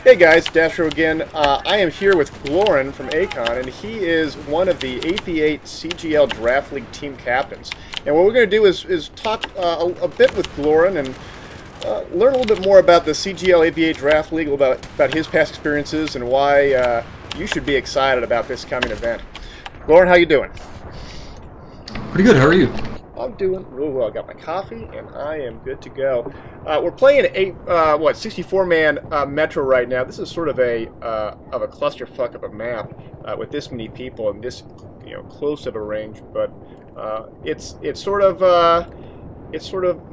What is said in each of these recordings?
Hey guys, daskro again. I am here with Glorin from Akon, and he is one of the 8v8 CGL Draft League team captains. And what we're going to do is talk a bit with Glorin and learn a little bit more about the CGL 8v8 Draft League, about his past experiences and why you should be excited about this coming event. Glorin, how you doing? Pretty good. How are you? I'm doing real well. I got my coffee, and I am good to go. We're playing an 64-man Metro right now. This is sort of a clusterfuck of a map with this many people and this close of a range, but it's sort of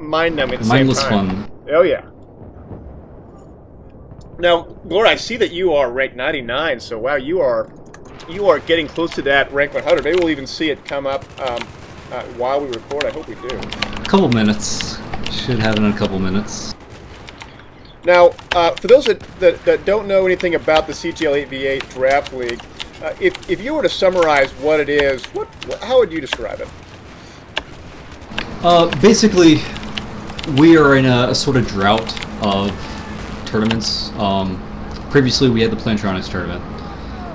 mind-numbing at the same time. Mindless fun. Oh yeah. Now, Glorin, I see that you are ranked 99. So wow, you are getting close to that rank 100. Maybe we'll even see it come up. While we record, I hope we do. A couple minutes. Should have it in a couple minutes. Now, for those that don't know anything about the CGL 8v8 Draft League, if you were to summarize what it is, how would you describe it? Basically, we are in a sort of drought of tournaments. Previously, we had the Plantronics tournament,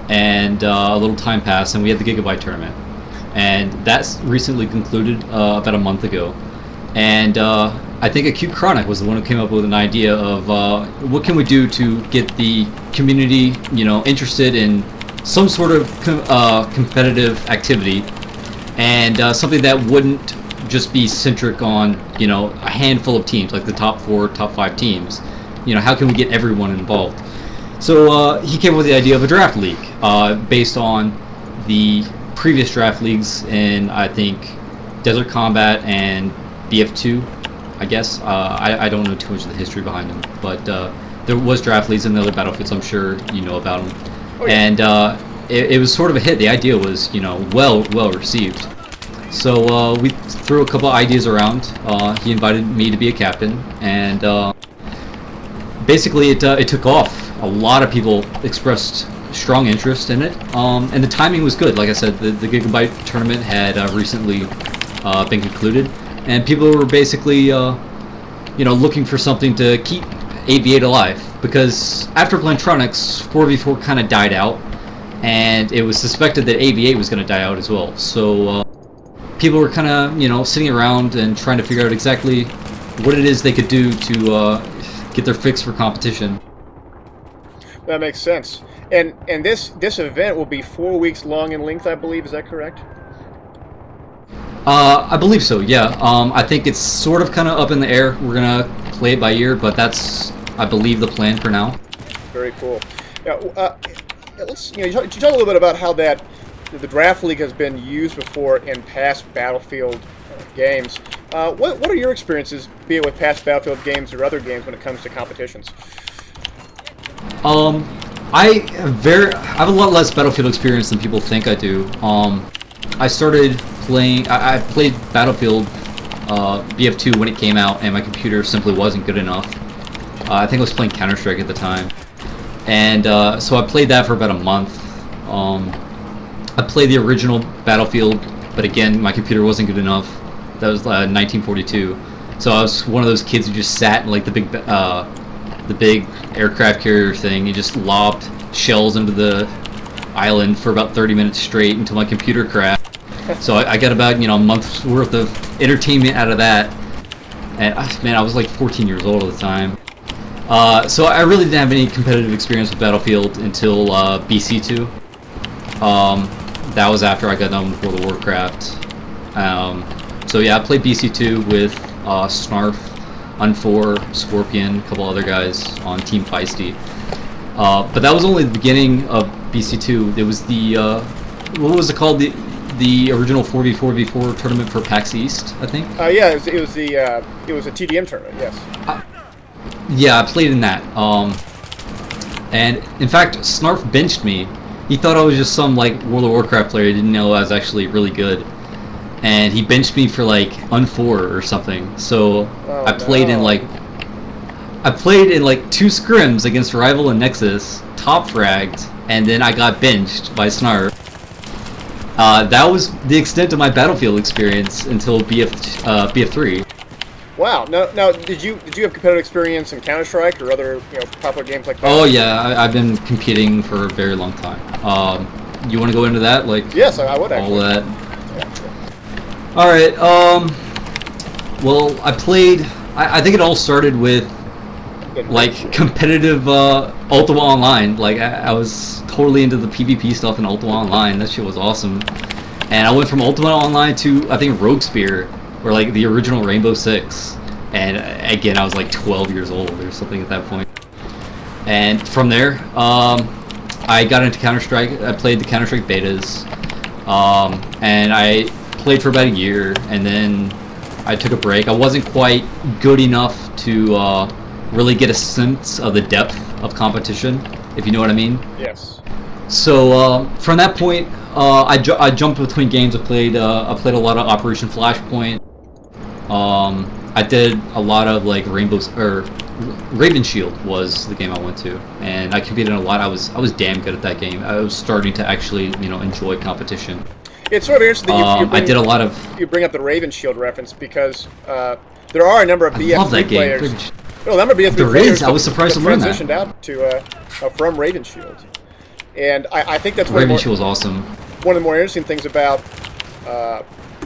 and a little time passed, and we had the Gigabyte tournament. And that's recently concluded about a month ago. And I think Acute Chronic was the one who came up with an idea of what can we do to get the community, interested in some sort of competitive activity, and something that wouldn't just be centric on a handful of teams, like the top 4, top 5 teams. How can we get everyone involved? So he came up with the idea of a draft league based on the previous draft leagues in, I think, Desert Combat and BF2, I guess. I don't know too much of the history behind them, but there was draft leagues in the other battlefields. I'm sure you know about them. Oh, yeah. And it was sort of a hit. The idea was, well received. So we threw a couple ideas around. He invited me to be a captain, and basically it took off. A lot of people expressed strong interest in it, and the timing was good. Like I said, the Gigabyte tournament had recently been concluded, and people were basically looking for something to keep 8v8 alive, because after Plantronics, 4v4 kind of died out, and it was suspected that 8v8 was going to die out as well. So people were kind of sitting around and trying to figure out exactly what it is they could do to get their fix for competition. That makes sense. And this event will be 4 weeks long in length, I believe. Is that correct? I believe so. Yeah. I think it's sort of kind of up in the air. We're gonna play it by ear, but that's, I believe, the plan for now. Very cool. Now, let's you talk a little bit about how the draft league has been used before in past Battlefield games. What are your experiences, be it with past Battlefield games or other games, when it comes to competitions? I have a lot less Battlefield experience than people think I do. I started playing. I played Battlefield BF2 when it came out, and my computer simply wasn't good enough. I think I was playing Counter-Strike at the time, and so I played that for about a month. I played the original Battlefield, but again, my computer wasn't good enough. That was 1942, so I was one of those kids who just sat in like the big aircraft carrier thing. You just lobbed shells into the island for about 30 minutes straight until my computer crashed. So I got about a month's worth of entertainment out of that. And man, I was like 14 years old at the time. So I really didn't have any competitive experience with Battlefield until BC2. That was after I got done with World of Warcraft. So yeah, I played BC2 with Snarf, Un4, Scorpion, a couple other guys on Team Feisty. But that was only the beginning of BC2. It was the, what was it called? The original 4v4v4 tournament for PAX East, I think? Yeah, it was a TDM tournament, yes. Yeah, I played in that. And in fact, Snarf benched me. He thought I was just some like World of Warcraft player. He didn't know I was actually really good. And he benched me for like Un4 or something. So I played in like 2 scrims against Rival and Nexus, top fragged, and then I got benched by Snarf. That was the extent of my Battlefield experience until BF3. Wow. Now, did you have competitive experience in Counter-Strike or other popular games like that? Oh yeah, I've been competing for a very long time. You want to go into that? Like yes, I would actually. All that. Yeah. All right. Well, I played. I think it all started with like competitive Ultima Online. Like I was totally into the PvP stuff in Ultima Online. That shit was awesome. And I went from Ultima Online to I think Rogue Spear, or like the original Rainbow Six. And again, I was like 12 years old or something at that point. And from there, I got into Counter-Strike. I played the Counter-Strike betas, and I played for about a year, and then I took a break. I wasn't quite good enough to really get a sense of the depth of competition, if you know what I mean. Yes. So from that point, I jumped between games. I played a lot of Operation Flashpoint. I did a lot of like Raven Shield was the game I went to, and I competed in a lot. I was damn good at that game. I was starting to actually enjoy competition. It's sort of interesting that I did a lot of. You bring up the Raven Shield reference because there are a number of BF3 players. Well, a number of BF3 there players is. I was surprised to learn that. Transitioned out to from Raven Shield, and I think that's Raven Shield was awesome. One of the more interesting things about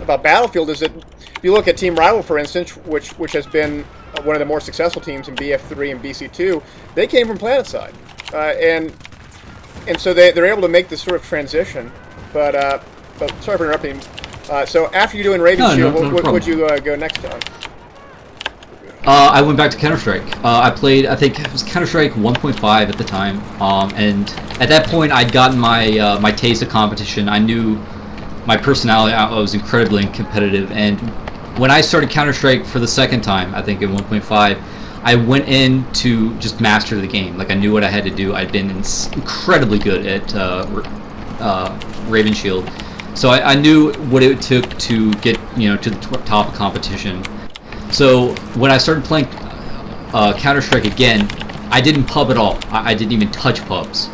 Battlefield is that if you look at Team Rival, for instance, which has been one of the more successful teams in BF3 and BC2, they came from PlanetSide, and so they're able to make this sort of transition. But sorry for interrupting. So after you're doing Raven Shield, what would you go next on? I went back to Counter-Strike. I played, I think it was Counter-Strike 1.5 at the time, and at that point I'd gotten my my taste of competition. I knew my personality. I was incredibly competitive, and when I started Counter-Strike for the second time, I think in 1.5, I went in to just master the game. Like I knew what I had to do. I'd been incredibly good at Raven Shield, so I knew what it took to get to the top of competition. So when I started playing Counter-Strike again, I didn't pub at all. I didn't even touch pubs.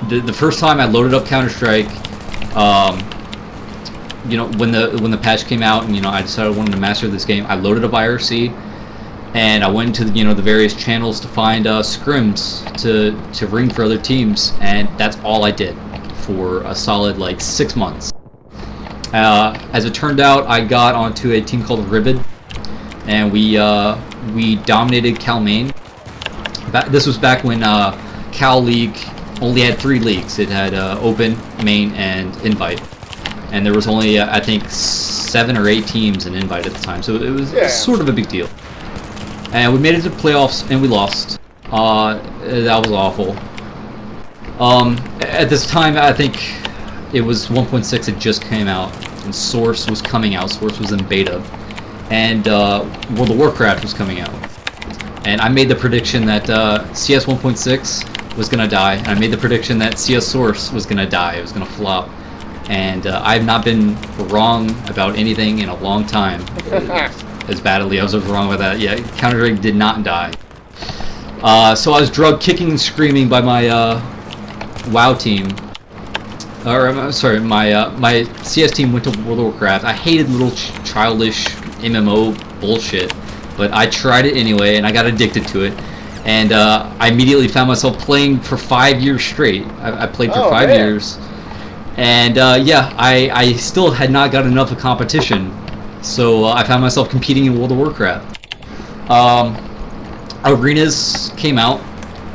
The first time I loaded up Counter-Strike, when the patch came out, and I decided I wanted to master this game, I loaded up IRC, and I went into the various channels to find scrims to ring for other teams, and that's all I did for a solid like 6 months. As it turned out, I got onto a team called Ribbid, and we dominated Cal Main. This was back when Cal League only had 3 leagues. It had Open, Main, and Invite. And there was only, I think, 7 or 8 teams in Invite at the time, so it was sort of a big deal. And we made it to the playoffs, and we lost. That was awful. At this time, I think it was 1.6 had just came out, and Source was coming out. Source was in beta, and World of Warcraft was coming out. And I made the prediction that CS 1.6 was gonna die, and I made the prediction that CS Source was gonna die. It was gonna flop. And I've not been wrong about anything in a long time. As badly I was wrong with that. Yeah, Counter-Strike did not die. So I was drug kicking and screaming by my WoW team. Or sorry, my CS team went to World of Warcraft. I hated little childish MMO bullshit, but I tried it anyway, and I got addicted to it. And I immediately found myself playing for 5 years straight. I played for 5 years. And yeah, I still had not got enough of competition, so I found myself competing in World of Warcraft. Arenas came out,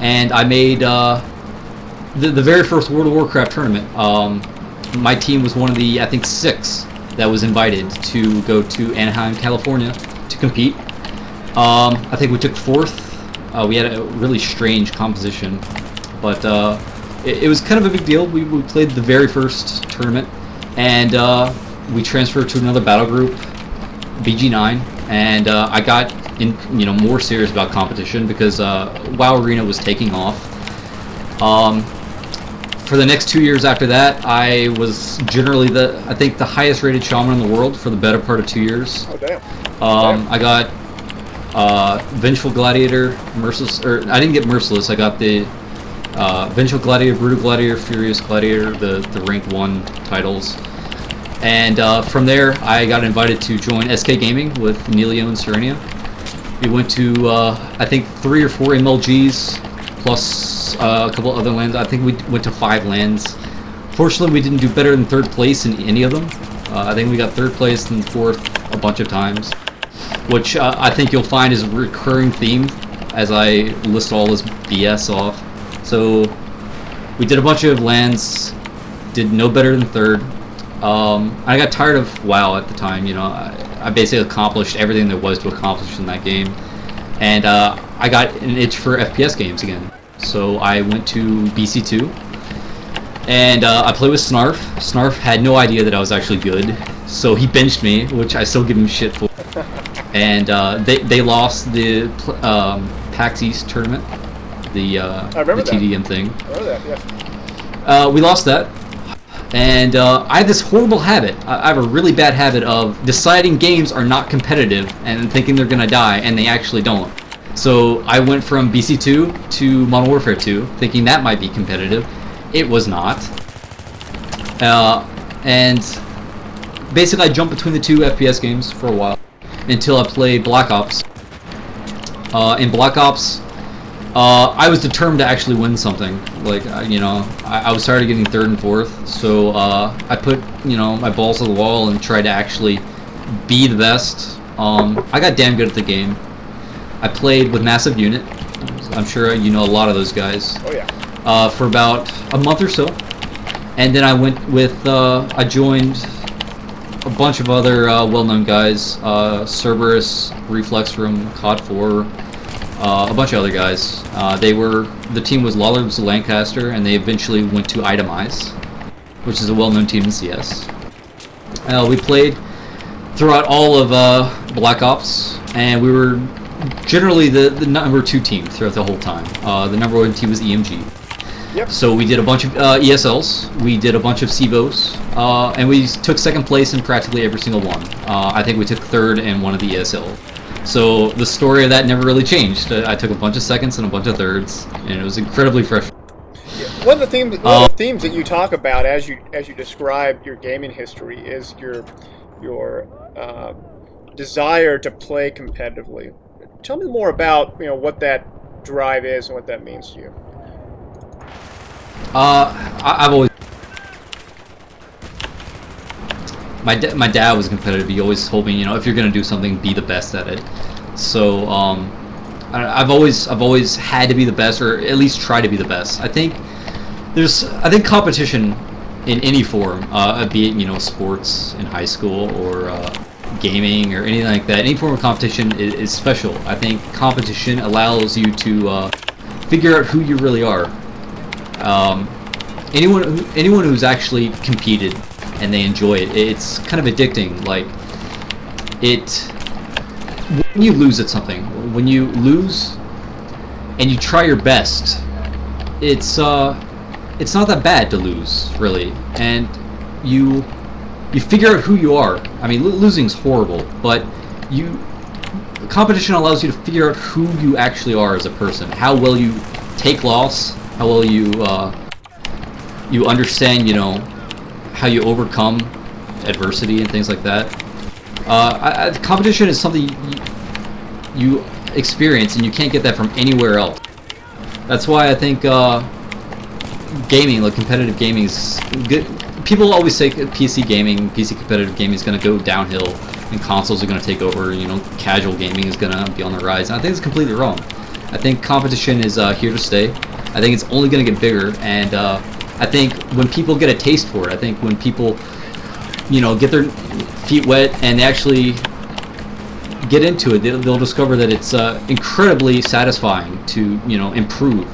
and I made the very first World of Warcraft tournament. My team was one of the, I think, 6 that was invited to go to Anaheim, California to compete. I think we took 4th. We had a really strange composition, but it was kind of a big deal. We played the very first tournament, and we transferred to another battle group, BG9, and I got more serious about competition because WoW Arena was taking off. For the next 2 years after that, I was generally I think the highest rated shaman in the world for the better part of 2 years. Oh damn! I got Vengeful Gladiator, Merciless, or I didn't get Merciless. I got the Vengeful Gladiator, Brutal Gladiator, Furious Gladiator, the rank 1 titles. And from there, I got invited to join SK Gaming with Neilio and Serenia. We went to I think 3 or 4 MLGs plus a couple other lands. I think we went to 5 lands. Fortunately, we didn't do better than 3rd place in any of them. I think we got 3rd place and 4th a bunch of times, which I think you'll find is a recurring theme as I list all this BS off. So we did a bunch of lands, did no better than 3rd. I got tired of WoW at the time. You know, I basically accomplished everything there was to accomplish in that game, and I got an itch for FPS games again. So I went to BC2, and I played with Snarf. Snarf had no idea that I was actually good, so he benched me, which I still give him shit for. And they lost the PAX East tournament, the TDM thing. I remember that, yeah. We lost that. And I have this horrible habit. I have a really bad habit of deciding games are not competitive and thinking they're gonna die, and they actually don't. So I went from BC2 to Modern Warfare 2, thinking that might be competitive. It was not. And basically I jumped between the 2 FPS games for a while until I played Black Ops. In Black Ops, I was determined to actually win something. Like, you know, I was tired of getting 3rd and 4th, so I put, you know, my balls to the wall and tried to actually be the best. I got damn good at the game. I played with Massive Unit. I'm sure you know a lot of those guys. Oh yeah. For about a month or so, and then I went with I joined a bunch of other well-known guys, Cerberus, Reflex from COD 4. A bunch of other guys. The team was Lollards Lancaster, and they eventually went to Itemize, which is a well-known team in CS. We played throughout all of Black Ops, and we were generally the number 2 team throughout the whole time. The number 1 team was EMG. Yep. So we did a bunch of ESLs, we did a bunch of CVOs, and we took 2nd place in practically every single one. I think we took 3rd in one of the ESL. So the story of that never really changed. I took a bunch of 2nds and a bunch of 3rds, and it was incredibly frustrating. Yeah. One of the themes that you talk about as you describe your gaming history is your desire to play competitively. Tell me more about, you know, what that drive is and what that means to you. I've always. My dad was competitive. He always told me, you know, if you're gonna do something, be the best at it. So I've always had to be the best, or at least try to be the best. I think competition in any form, be it, you know, sports in high school or gaming or anything like that, any form of competition is special. I think competition allows you to figure out who you really are. Anyone who's actually competed and they enjoy it, it's kind of addicting. Like, when you lose at something, when you lose and you try your best, it's not that bad to lose, really, and you figure out who you are. I mean, losing's horrible, but competition allows you to figure out who you actually are as a person, how well you take loss, how well you understand, you know, how you overcome adversity and things like that. Competition is something you experience, and you can't get that from anywhere else. That's why I think gaming, like competitive gaming, is good. People always say PC competitive gaming is going to go downhill, and consoles are going to take over. You know, casual gaming is going to be on the rise. And I think it's completely wrong. I think competition is here to stay. I think it's only going to get bigger, and I think when people get a taste for it, I think when people, you know, get their feet wet and they actually get into it, they'll discover that it's incredibly satisfying to, you know, improve,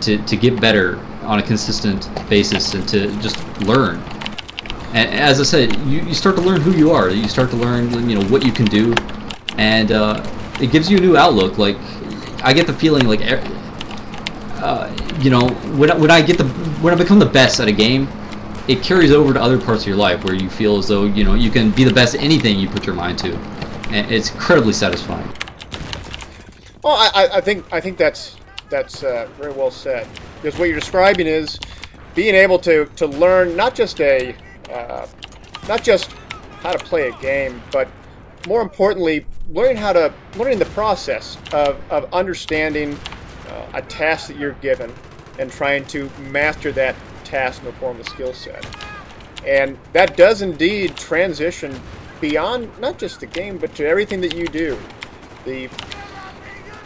to get better on a consistent basis, and to just learn. And as I said, you start to learn who you are. You start to learn, you know, what you can do, and it gives you a new outlook. Like, I get the feeling like, you know, when I become the best at a game, it carries over to other parts of your life where you feel as though, you know, you can be the best at anything you put your mind to, and it's incredibly satisfying. Well, I think that's very well said, because what you're describing is being able to learn not just how to play a game, but more importantly, learning the process of understanding a task that you're given and trying to master that task in the form of a skill set. And that does indeed transition beyond not just the game, but to everything that you do. The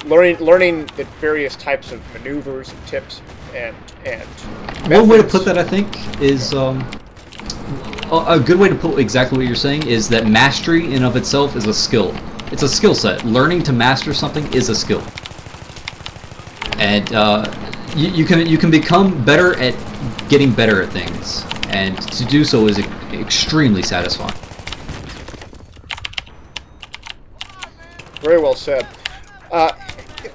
learning the various types of maneuvers and tips and one way to put that, I think, is a good way to put exactly what you're saying is that mastery in of itself is a skill. It's a skill set. Learning to master something is a skill, and you can become better at getting better at things, and to do so is extremely satisfying. Very well said.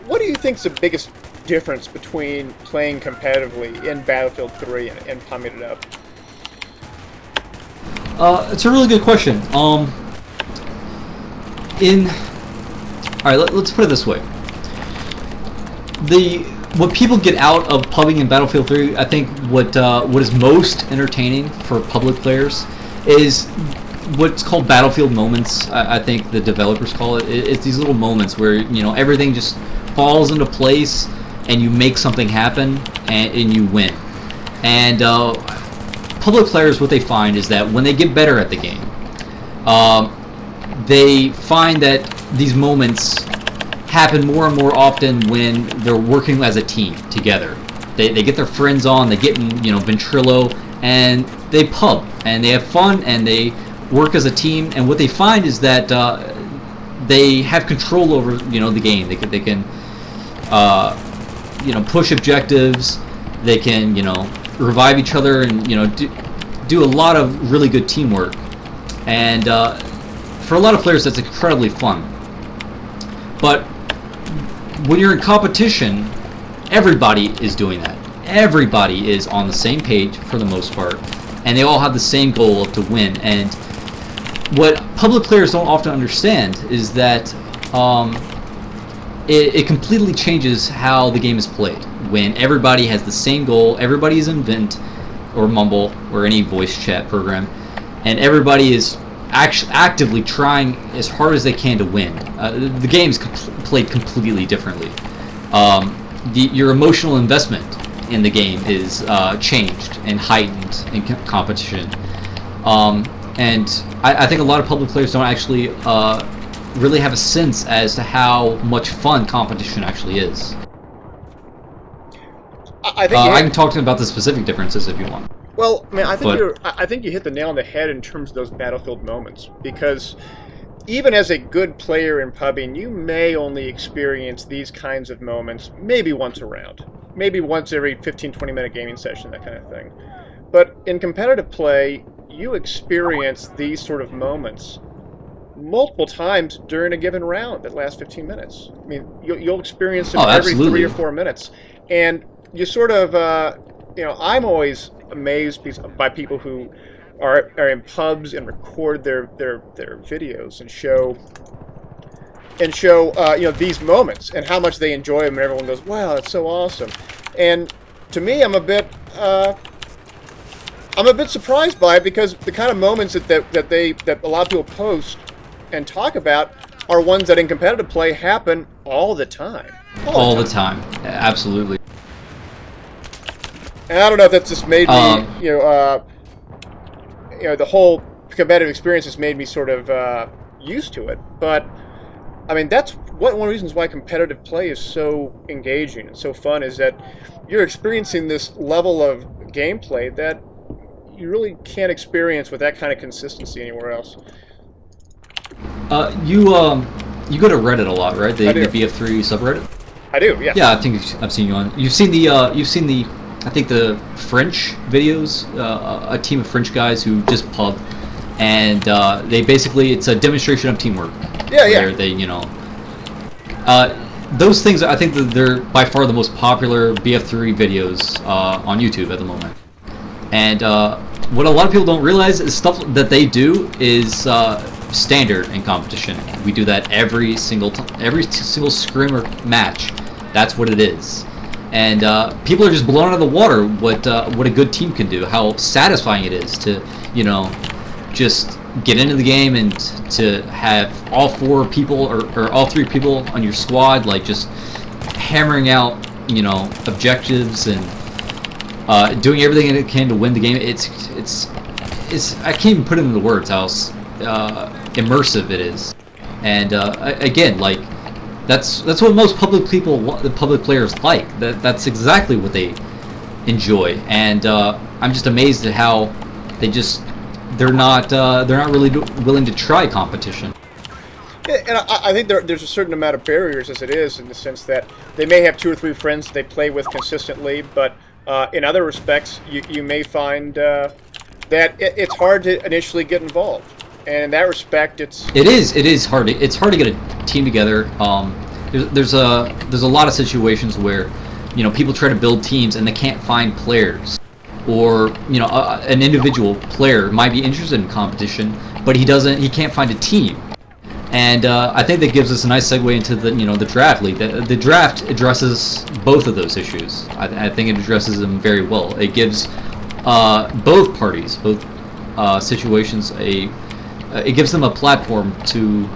What do you think is the biggest difference between playing competitively in Battlefield 3 and pumping it up? It's a really good question. Alright, let's put it this way. What people get out of pubbing in Battlefield 3, I think what is most entertaining for public players is what's called Battlefield moments. I think the developers call it. It's these little moments where, you know, everything just falls into place and you make something happen and you win. And public players, what they find is that when they get better at the game, they find that these moments happen more and more often when they're working as a team together. They get their friends on, they get in, you know, Ventrilo, and they pub and they have fun and they work as a team. And what they find is that they have control over, you know, the game. They can you know, push objectives. They can, you know, revive each other and, you know, do a lot of really good teamwork. And for a lot of players, that's incredibly fun. But when you're in competition, everybody is doing that. Everybody is on the same page for the most part, and they all have the same goal to win. And what public players don't often understand is that it completely changes how the game is played when everybody has the same goal. Everybody is in Vent or Mumble or any voice chat program, and everybody is actively trying as hard as they can to win. The game's played completely differently. Your emotional investment in the game is changed and heightened in competition. And I think a lot of public players don't actually really have a sense as to how much fun competition actually is. I can talk to you about the specific differences if you want. Well, I mean, I think you hit the nail on the head in terms of those Battlefield moments, because even as a good player in pubbing, you may only experience these kinds of moments maybe once a round, maybe once every 15-20 minute gaming session, that kind of thing. But in competitive play, you experience these sort of moments multiple times during a given round that lasts 15 minutes. I mean, you'll experience them every 3 or 4 minutes, and you sort of, you know, I'm always amazed by people who are in pubs and record their videos and show you know, these moments and how much they enjoy them, and everyone goes, "Wow, that's so awesome." And to me, I'm a bit surprised by it, because the kind of moments that a lot of people post and talk about are ones that in competitive play happen all the time. All the time, absolutely. And I don't know if that's just made me, you know, the whole competitive experience has made me sort of used to it. But I mean, that's one of the reasons why competitive play is so engaging and so fun, is that you're experiencing this level of gameplay that you really can't experience with that kind of consistency anywhere else. You go to Reddit a lot, right? The BF3 subreddit. I do, yeah. Yeah, I think I've seen you on. You've seen the I think the French videos, a team of French guys who just pub, and they basically, it's a demonstration of teamwork. Yeah, yeah. They, you know, those things, I think that they're by far the most popular BF3 videos on YouTube at the moment. And what a lot of people don't realize is stuff that they do is standard in competition. We do that every single scrim or match. That's what it is. And people are just blown out of the water what a good team can do, how satisfying it is to, you know, just get into the game and to have all 4 people or all 3 people on your squad like just hammering out, you know, objectives and doing everything it can to win the game. It's I can't even put it into words how immersive it is. And again, like that's what most public players like. That's exactly what they enjoy. And I'm just amazed at how they're not really willing to try competition. And I think there's a certain amount of barriers as it is, in the sense that they may have 2 or 3 friends that they play with consistently, but in other respects, you may find that it's hard to initially get involved. And in that respect, it's hard. It's hard to get a team together. There's a lot of situations where, you know, people try to build teams and they can't find players, or you know, an individual player might be interested in competition, but he can't find a team. And I think that gives us a nice segue into the draft league. The draft addresses both of those issues. I think it addresses them very well. It gives both parties, both situations, it gives them a platform to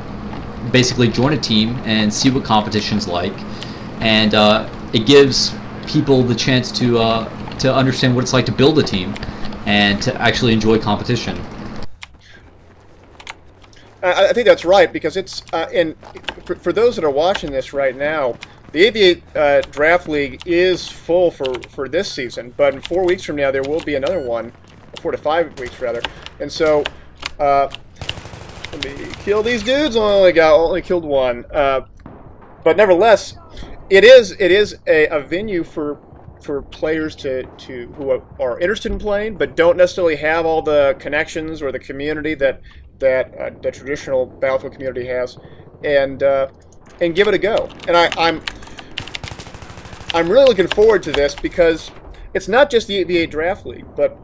basically join a team and see what competition's like, and it gives people the chance to understand what it's like to build a team and to actually enjoy competition. I think that's right, because it's for those that are watching this right now, the AV8 Draft League is full for this season, but in 4 weeks from now there will be another one, 4 to 5 weeks rather, and so let me kill these dudes. Only killed one, but nevertheless, it is a venue for players who are interested in playing, but don't necessarily have all the connections or the community that the traditional Battlefield community has, and give it a go. And I'm really looking forward to this, because it's not just the AV8 Draft League, but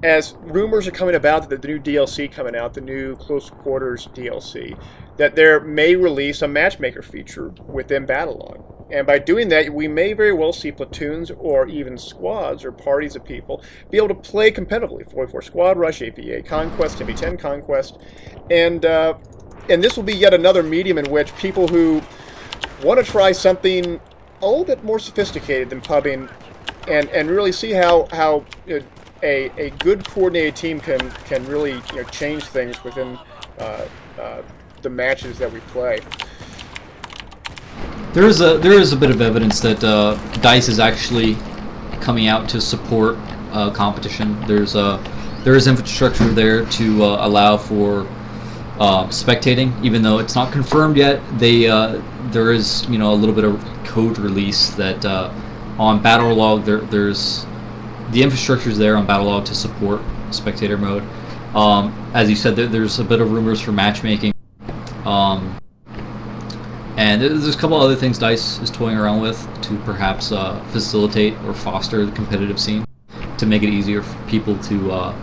as rumors are coming about that the new DLC coming out, the new Close Quarters DLC, that there may release a matchmaker feature within Battlelog. And by doing that, we may very well see platoons or even squads or parties of people be able to play competitively. 44 Squad Rush, AV8 Conquest, MV10 Conquest, and this will be yet another medium in which people who want to try something a little bit more sophisticated than pubbing, and really see how a good coordinated team can really change things within the matches that we play. There is a bit of evidence that DICE is actually coming out to support competition. There is infrastructure there to allow for spectating, even though it's not confirmed yet. There is a little bit of code release that on Battlelog there's the infrastructure is there on Battlelog to support spectator mode. As you said, there's a bit of rumors for matchmaking. And there's a couple other things DICE is toying around with to perhaps facilitate or foster the competitive scene, to make it easier for people to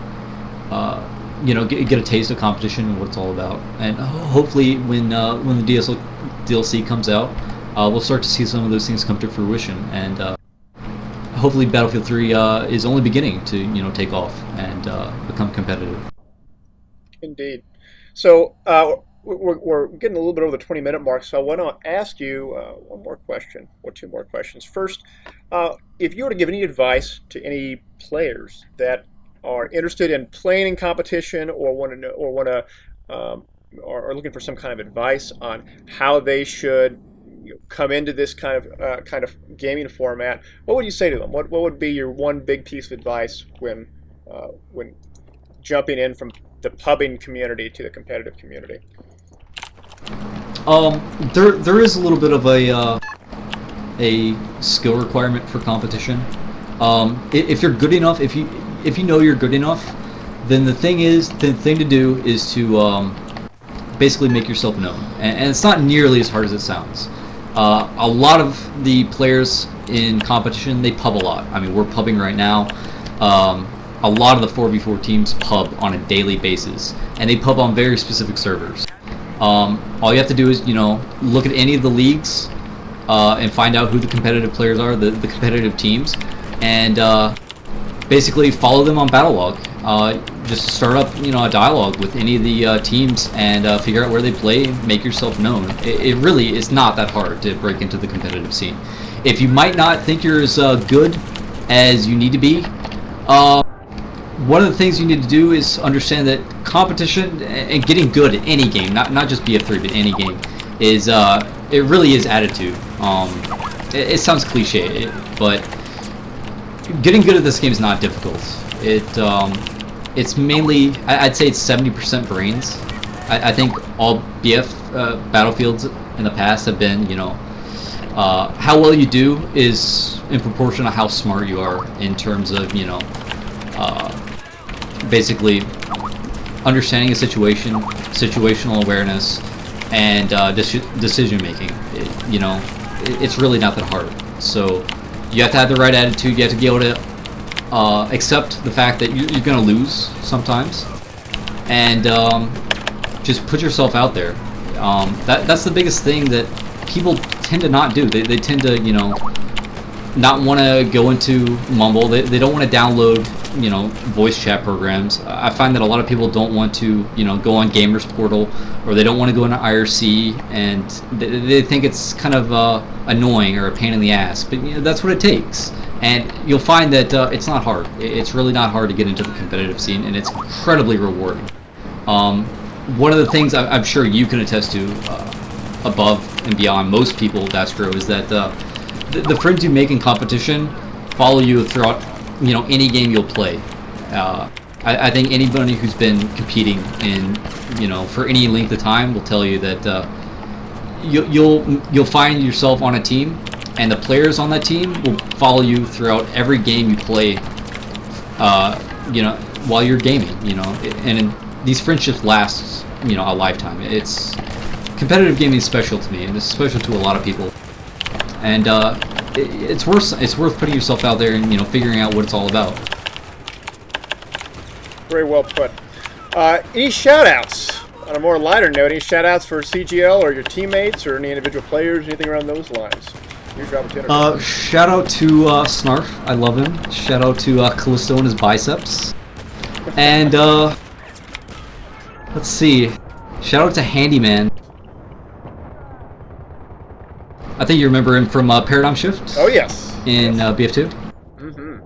get a taste of competition and what it's all about. And hopefully when the DLC comes out, we'll start to see some of those things come to fruition, and hopefully Battlefield 3 is only beginning to take off and become competitive. Indeed. So we're getting a little bit over the 20-minute mark, so I want to ask you one more question, or 2 more questions. First, if you were to give any advice to any players that are interested in playing in competition, or are looking for some kind of advice on how they should come into this kind of gaming format, what would you say to them? What would be your one big piece of advice when jumping in from the pubbing community to the competitive community? There is a little bit of a skill requirement for competition. If you're good enough, if you know you're good enough, then the thing to do is to basically make yourself known, and it's not nearly as hard as it sounds. A lot of the players in competition, they pub a lot. I mean, we're pubbing right now. A lot of the 4v4 teams pub on a daily basis, and they pub on very specific servers. All you have to do is, look at any of the leagues and find out who the competitive players are, the competitive teams, and basically follow them on Battlelog. just start up, you know, a dialogue with any of the teams and figure out where they play, make yourself known. It really is not that hard to break into the competitive scene. If you might not think you're as good as you need to be, one of the things you need to do is understand that competition and getting good at any game, not just BF3, but any game, is it really is attitude. It sounds cliche, but getting good at this game is not difficult. It's mainly, I'd say it's 70% brains. I think all BF battlefields in the past have been, you know, how well you do is in proportion to how smart you are in terms of, you know, basically understanding a situation, situational awareness, and decision making. You know, it's really not that hard. So you have to have the right attitude. You have to be able to accept the fact that you're going to lose sometimes, and just put yourself out there. That's the biggest thing that people tend to not do. They tend to, you know, not want to go into Mumble. They don't want to download, you know, voice chat programs. I find that a lot of people don't want to, you know, go on Gamers Portal, or they don't want to go into IRC, and they think it's kind of annoying or a pain in the ass. But you know, that's what it takes. And you'll find that it's not hard. It's really not hard to get into the competitive scene, and it's incredibly rewarding. One of the things I'm sure you can attest to, above and beyond most people, daskro, is that the friends you make in competition follow you throughout, you know, any game you'll play. I think anybody who's been competing in, you know, for any length of time will tell you that you'll find yourself on a team, and the players on that team will follow you throughout every game you play, you know, while you're gaming, you know, and these friendships last, you know, a lifetime. It's competitive gaming is special to me, and it's special to a lot of people, and it's worth putting yourself out there and, you know, figuring out what it's all about. Very well put. Any shout-outs? On a more lighter note, any shout-outs for CGL or your teammates or any individual players, anything around those lines? Here's your opportunity. Shout out to Snarf, I love him. Shout out to Callisto and his biceps. And let's see. Shout out to Handyman. I think you remember him from Paradigm Shift. Oh yes. In BF2. Mm-hmm.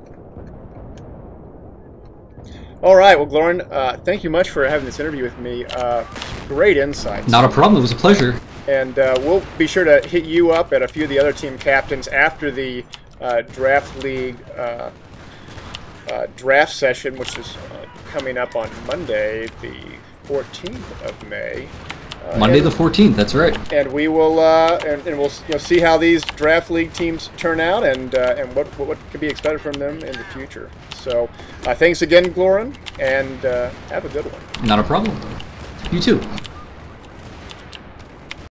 All right. Well, Glorin, thank you much for having this interview with me. Great insights. Not a problem. It was a pleasure. And we'll be sure to hit you up at a few of the other team captains after the Draft League draft session, which is coming up on Monday, the 14th of May. Monday the 14th, that's right. And we will, and we'll, you know, see how these Draft League teams turn out, and what could be expected from them in the future. So, thanks again, Glorin, and have a good one. Not a problem. You too.